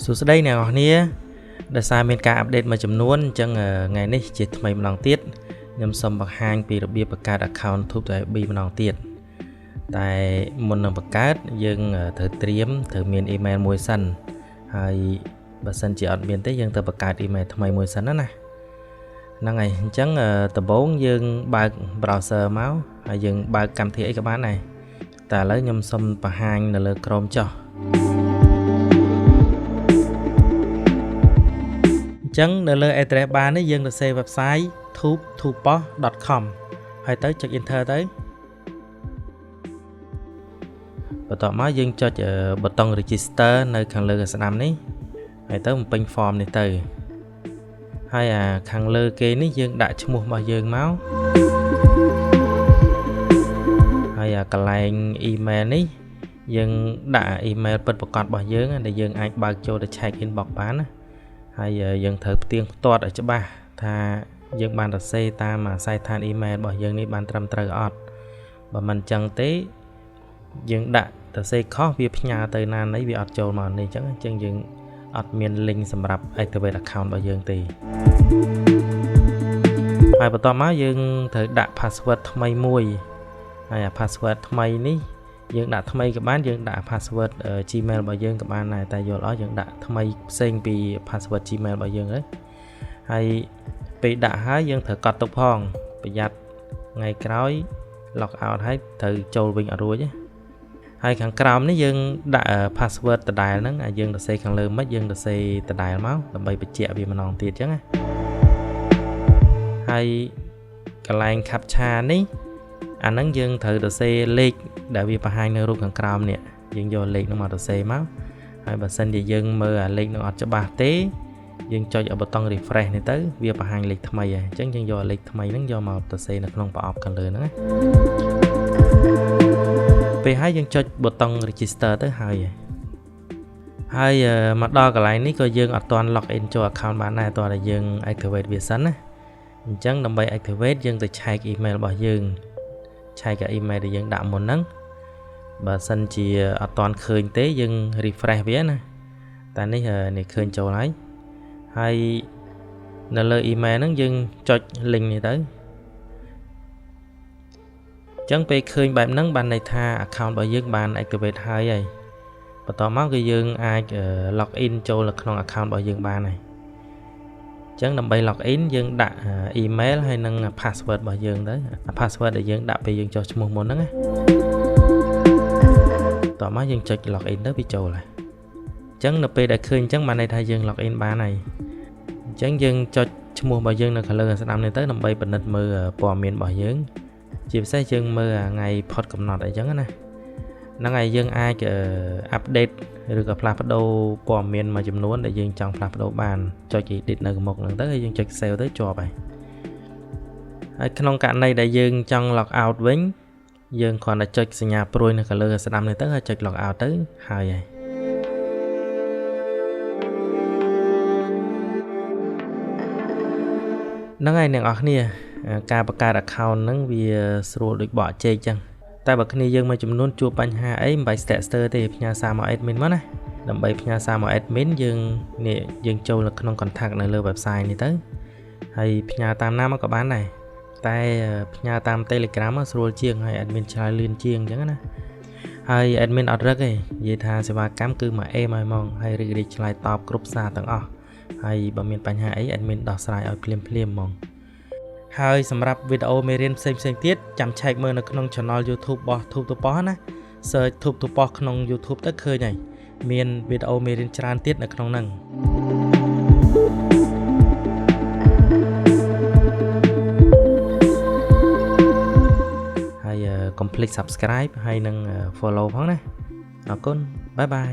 សួស្តីអ្នកនរគ្នាដែលសារមានការអាប់ដេតមួយចំនួនអញ្ចឹងថ្ងៃនេះជាថ្មីម្ដងទៀតខ្ញុំសូមបង្ហាញពីរបៀបបង្កើត account YouTube ទៅ FB ម្ដងទៀតតែមុននឹងបង្កើតយើងត្រូវត្រៀមត្រូវមាន email មួយសិនហើយបើសិនជាអត់មានទេយើងទៅបង្កើត email ថ្មីមួយសិនណាហ្នឹងហើយអញ្ចឹងដំបូងយើងបើក browser មកហើយយើងបើកកម្មវិធីអីក៏បានដែរតែឥឡូវខ្ញុំសូមបង្ហាញនៅលើ Chrome ចុះអញ្ចឹងនៅលើ address bar នេះយើងទៅសេ website tubetubepos.com ហើយទៅចុច enter ទៅបន្ទាប់មកយើងចុចប៊ូតុង register នៅខាងលើស្ដាំនេះហើយទៅបំពេញ form នេះទៅហើយខាងលើគេនេះយើងដាក់ឈ្មោះរបស់យើងមកហើយកន្លែង email នេះយើងដាក់ email ពិតប្រាកដរបស់យើងដែលយើងអាចបើកចូលទៅ check inbox បានណាហើយយើងត្រូវផ្ទៀងផ្ទាត់ឲ្យច្បាស់ថាយើងបានសរសេរតាមអាស័យដ្ឋាន email របស់យើងនេះបានត្រឹមត្រូវអត់បើមិនអញ្ចឹងទេយើងដាក់សរសេរខុសវាផ្ញើទៅណានេះវាអត់ចូលមកនេះអញ្ចឹងយើងអត់មាន link សម្រាប់ activate account របស់យើងទេហើយបន្ទាប់មកយើងត្រូវដាក់ password ថ្មីមួយហើយអា password ថ្មីនេះយើងដាក់ថ្មីក៏បានយើងដាក់ password Gmail របស់យើងក៏បានដែរតែយល់អស់យើងដាក់ថ្មីផ្សេងពី password Gmail របស់យើងទៅហើយពេលដាក់ហើយយើងត្រូវកត់ទុកផងប្រយ័ត្នថ្ងៃក្រោយ log out ហើយត្រូវចូលវិញអត់រួចទេហើយខាងក្រោមនេះយើងដាក់ password ដដែលហ្នឹងយើងសរសេរខាងលើមិនយើងសរសេរដដែលមកដើម្បីបញ្ជាក់វាម្ដងទៀតអញ្ចឹងណាហើយកន្លែង captcha នេះអាហ្នឹងយើងត្រូវសរសេរលេខដែលវាបង្ហាញនៅរូបខាងក្រោមនេះយើងយកលេខហ្នឹងមកសរសេរមកហើយបើសិនជាយើងមើលអាលេខហ្នឹងអត់ច្បាស់ទេយើងចុចប៊ូតុង refresh នេះទៅវាបង្ហាញលេខថ្មីហើយអញ្ចឹងយើងយកលេខថ្មីហ្នឹងយកមកសរសេរនៅក្នុងប្រអប់ខាងលើហ្នឹងណាពេលហើយយើងចុចប៊ូតុង register ទៅហើយមកដល់កន្លែងនេះក៏យើងអត់ទាន់ log in ចូល account បានដែរតោះតែយើង activate វាសិនណាអញ្ចឹងដើម្បី activate យើងទៅ check email របស់យើងឆែក email ដែលយើងដាក់មុនហ្នឹងបើសិនជាអត់ទាន់ឃើញទេយើង refresh វាណាតែនេះឃើញចូលហើយនៅលើ email ហ្នឹងយើងចុច link នេះទៅអញ្ចឹងពេលឃើញបែបហ្នឹងបានន័យថា account របស់យើងបាន activate ហើយបន្ទាប់មកគឺយើងអាច log in ចូលនៅក្នុង account របស់យើងបានហើយអញ្ចឹងដើម្បី log in យើងដាក់ email ហើយនិង password របស់យើងទៅ password ដែលយើងដាក់ពេលយើងចុះឈ្មោះមុនហ្នឹងណាតោះមកយើងចុច log in ទៅវាចូលហើយអញ្ចឹងនៅពេលដែលឃើញអញ្ចឹងបានន័យថាយើង log in បានហើយអញ្ចឹងយើងចុចឈ្មោះរបស់យើងនៅខាងលើស្ដាំនេះទៅដើម្បីពិនិត្យមើលព័ត៌មានរបស់យើងជាពិសេសយើងមើលថ្ងៃផុតកំណត់អីចឹងណាហ្នឹងហើយយើងអាច update ឬក៏ផ្លាស់ប្ដូរព័ត៌មានមួយចំនួនដែលយើងចង់ផ្លាស់ប្ដូរបានចុច edit នៅមុខហ្នឹងទៅហើយយើងចុច save ទៅជាប់ហើយក្នុងករណីដែលយើងចង់ log out វិញយើងគ្រាន់តែចុចសញ្ញាព្រួយនៅខាងលើស្ដាំនេះទៅហើយចុច log out ទៅហើយហ្នឹងហើយអ្នកនរគ្នាការបង្កើត account ហ្នឹងវាស្រួលដូចបកចេកចឹងតែបើគ្នាយើងមួយចំនួនជួបបញ្ហាអីមិនបាច់ stacker ទេផ្ញើសារមក admin មកណាដើម្បីផ្ញើសារមក admin យើងចូលនៅក្នុង contact នៅលើ website នេះទៅហើយផ្ញើតាមណាមកក៏បានដែរតែផ្ញើតាម Telegram មកស្រួលជាងហើយ admin ឆ្លើយលឿនជាងអញ្ចឹងណាហើយ admin អត់រឹកទេនិយាយថាសេវាកម្មគឺមកឲ្យហ្មងហើយរីករាយឆ្លើយតបគ្រប់សារទាំងអស់ហើយបើមានបញ្ហាអី admin ដោះស្រាយឲ្យភ្លាមហ្មងហើយសម្រាប់វីដេអូមេរៀនផ្សេងទៀតចាំឆែកមើលនៅក្នុង channel YouTube របស់ Tube to Pos ណា search Tube to Pos ក្នុង YouTube ទៅឃើញហើយមានវីដេអូមេរៀនច្រើនទៀតនៅក្នុងហ្នឹងហើយកុំភ្លេច subscribe ហើយនិង follow ផងណាអរគុណបាយបាយ